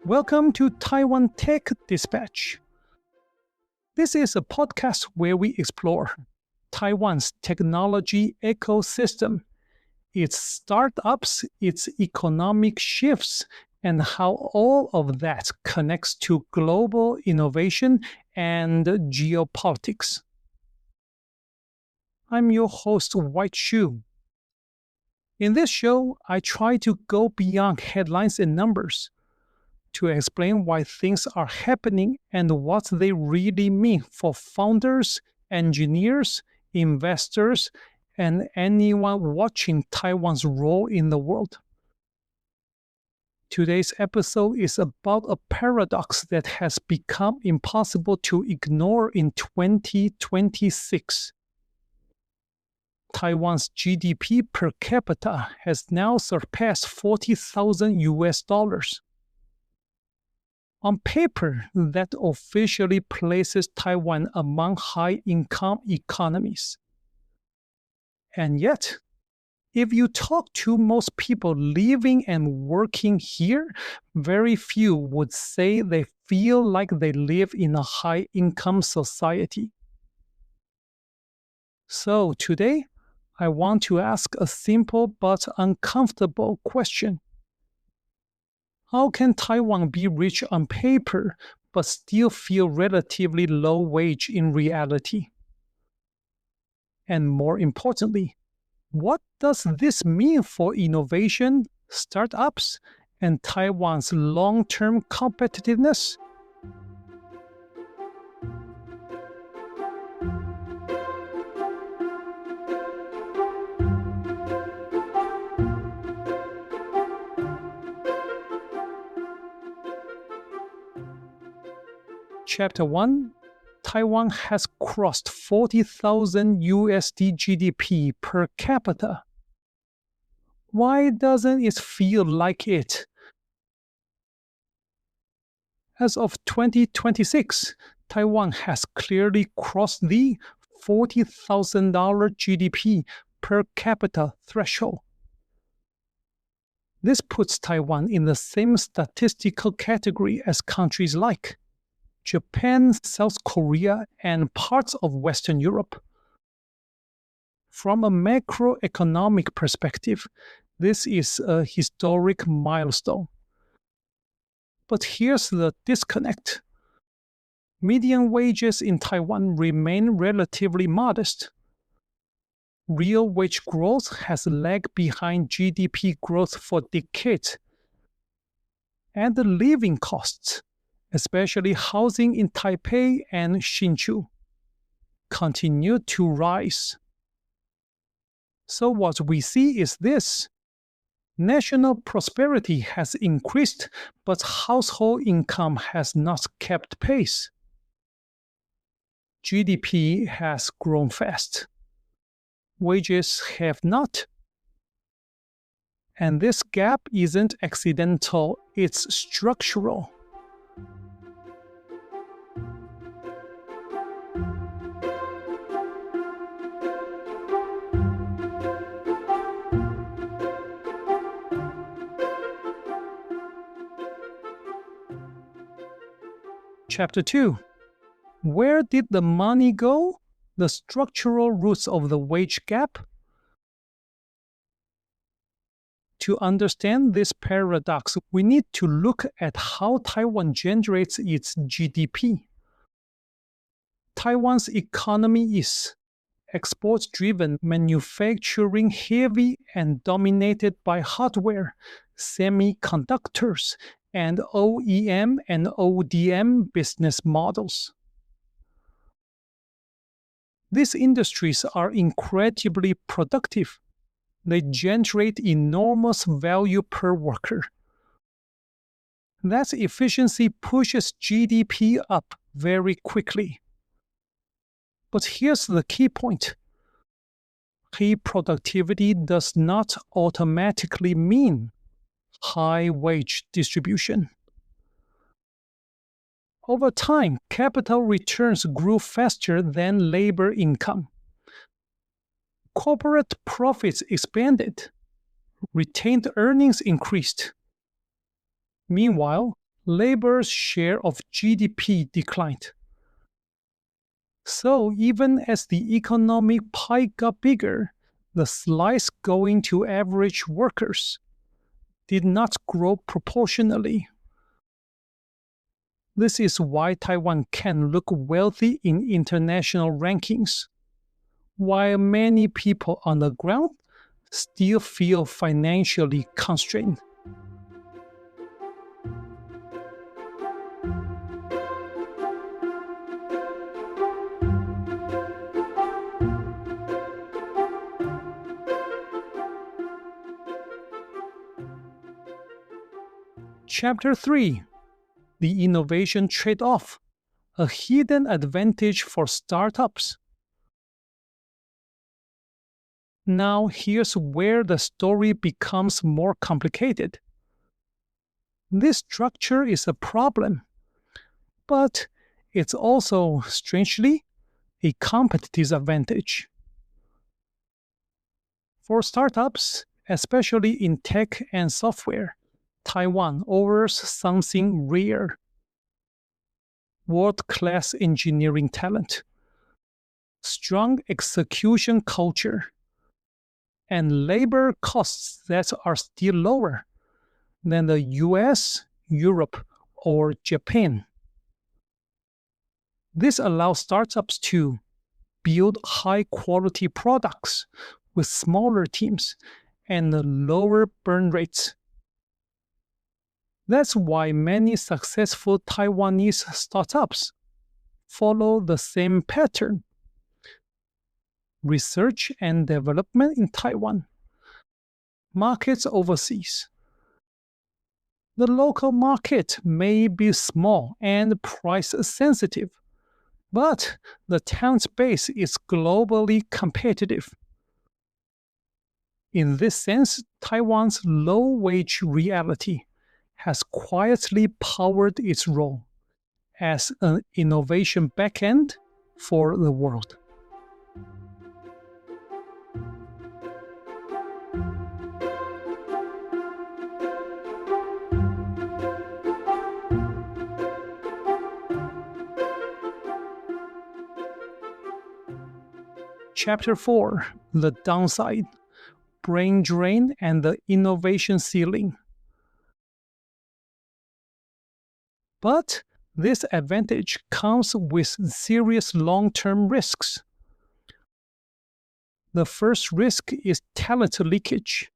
Welcome to Taiwan Tech Dispatch. This is a podcast where we explore Taiwan's technology ecosystem, its startups, its economic shifts, and how all of that connects to global innovation and geopolitics. I'm your host, White Hsu. In this show, I try to go beyond headlines and numbers to explain why things are happening and what they really mean for founders, engineers, investors, and anyone watching Taiwan's role in the world. Today's episode is about a paradox that has become impossible to ignore in 2026. Taiwan's GDP per capita has now surpassed $40,000. On paper, that officially places Taiwan among high-income economies. And yet, if you talk to most people living and working here, very few would say they feel like they live in a high-income society. So today, I want to ask a simple but uncomfortable question. How can Taiwan be rich on paper but still feel relatively low wage in reality? And more importantly, what does this mean for innovation, startups, and Taiwan's long-term competitiveness? Chapter 1. Taiwan has crossed 40,000 USD GDP per capita. Why doesn't it feel like it? As of 2026, Taiwan has clearly crossed the $40,000 GDP per capita threshold. This puts Taiwan in the same statistical category as countries like Japan, South Korea, and parts of Western Europe. From a macroeconomic perspective, this is a historic milestone. But here's the disconnect. Median wages in Taiwan remain relatively modest. Real wage growth has lagged behind GDP growth for decades. And the living costs, especially housing in Taipei and Hsinchu, continue to rise. So what we see is this. National prosperity has increased, but household income has not kept pace. GDP has grown fast. Wages have not. And this gap isn't accidental, it's structural. Chapter 2. Where did the money go? The structural roots of the wage gap? To understand this paradox, we need to look at how Taiwan generates its GDP. Taiwan's economy is export-driven, manufacturing-heavy, and dominated by hardware, semiconductors, and OEM and ODM business models. These industries are incredibly productive. They generate enormous value per worker. That efficiency pushes GDP up very quickly. But here's the key point. High productivity does not automatically mean high wage distribution. Over time, capital returns grew faster than labor income. Corporate profits expanded. Retained earnings increased. Meanwhile, labor's share of GDP declined. So even as the economic pie got bigger, the slice going to average workers did not grow proportionally. This is why Taiwan can look wealthy in international rankings, while many people on the ground still feel financially constrained. Chapter 3: The Innovation Trade-off, a hidden advantage for startups. Now here's where the story becomes more complicated. This structure is a problem, but it's also, strangely, a competitive advantage. For startups, especially in tech and software, Taiwan offers something rare: world-class engineering talent, strong execution culture, and labor costs that are still lower than the US, Europe, or Japan. This allows startups to build high-quality products with smaller teams and lower burn rates. That's why many successful Taiwanese startups follow the same pattern: research and development in Taiwan, markets overseas. The local market may be small and price sensitive, but the talent base is globally competitive. In this sense, Taiwan's low-wage reality has quietly powered its role as an innovation backend for the world. Chapter 4: The Downside, Brain Drain and the Innovation Ceiling. But this advantage comes with serious long-term risks. The first risk is talent leakage.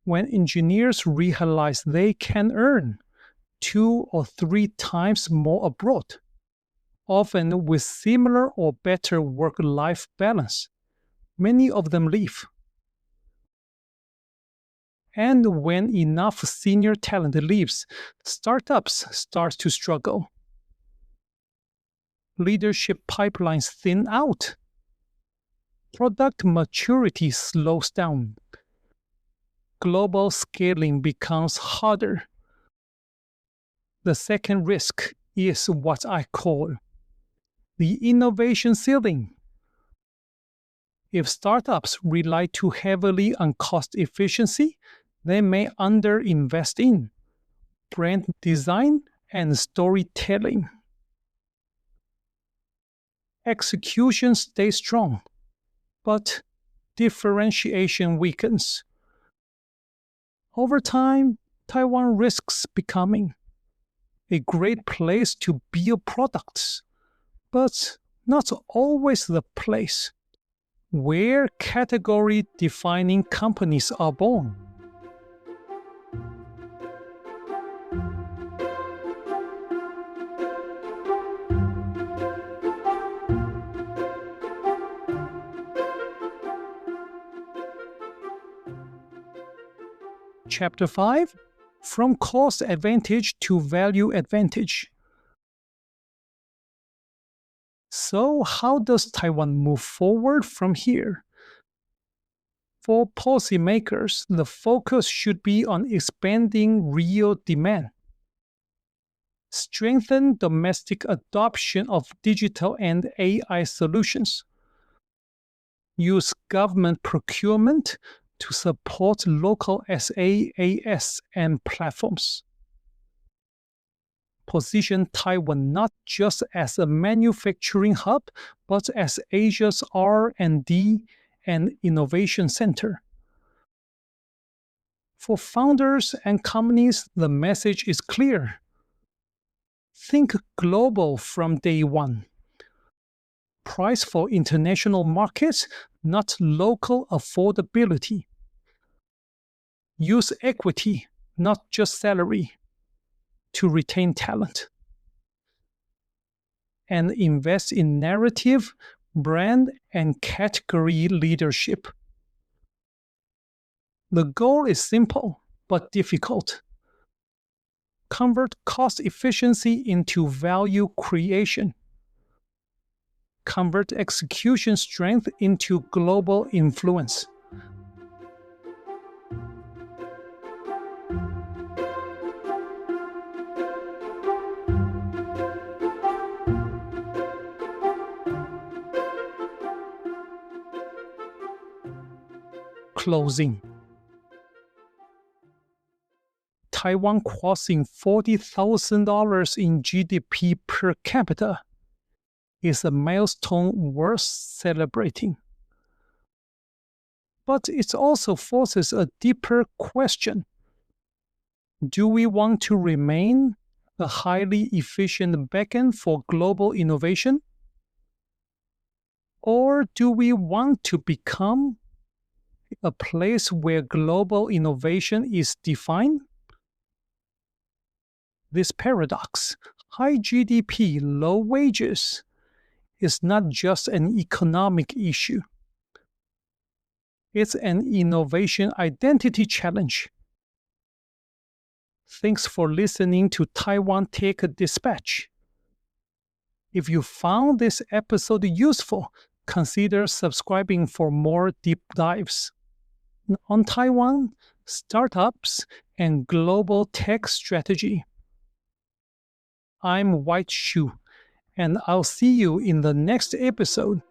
When engineers realize they can earn 2 or 3 times more abroad, often with similar or better work-life balance, many of them leave. And when enough senior talent leaves, startups start to struggle. Leadership pipelines thin out. Product maturity slows down. Global scaling becomes harder. The second risk is what I call the innovation ceiling. If startups rely too heavily on cost efficiency, they may underinvest in brand design and storytelling. Execution stays strong, but differentiation weakens. Over time, Taiwan risks becoming a great place to build products, but not always the place where category-defining companies are born. Chapter 5: From Cost Advantage to Value Advantage. So, how does Taiwan move forward from here? For policymakers, the focus should be on expanding real demand, strengthen domestic adoption of digital and AI solutions, use government procurement to support local SaaS and platforms, position Taiwan not just as a manufacturing hub, but as Asia's R&D and innovation center. For founders and companies, the message is clear. Think global from day one. Price for international markets, not local affordability. Use equity, not just salary, to retain talent. And invest in narrative, brand, and category leadership. The goal is simple but difficult. Convert cost efficiency into value creation. Convert execution strength into global influence. Closing. Taiwan crossing $40,000 in GDP per capita is a milestone worth celebrating. But it also forces a deeper question. Do we want to remain a highly efficient beacon for global innovation? Or do we want to become a place where global innovation is defined? This paradox, high GDP, low wages, is not just an economic issue. It's an innovation identity challenge. Thanks for listening to Taiwan Tech Dispatch. If you found this episode useful, consider subscribing for more deep dives on Taiwan, startups, and global tech strategy. I'm White Hsu, and I'll see you in the next episode.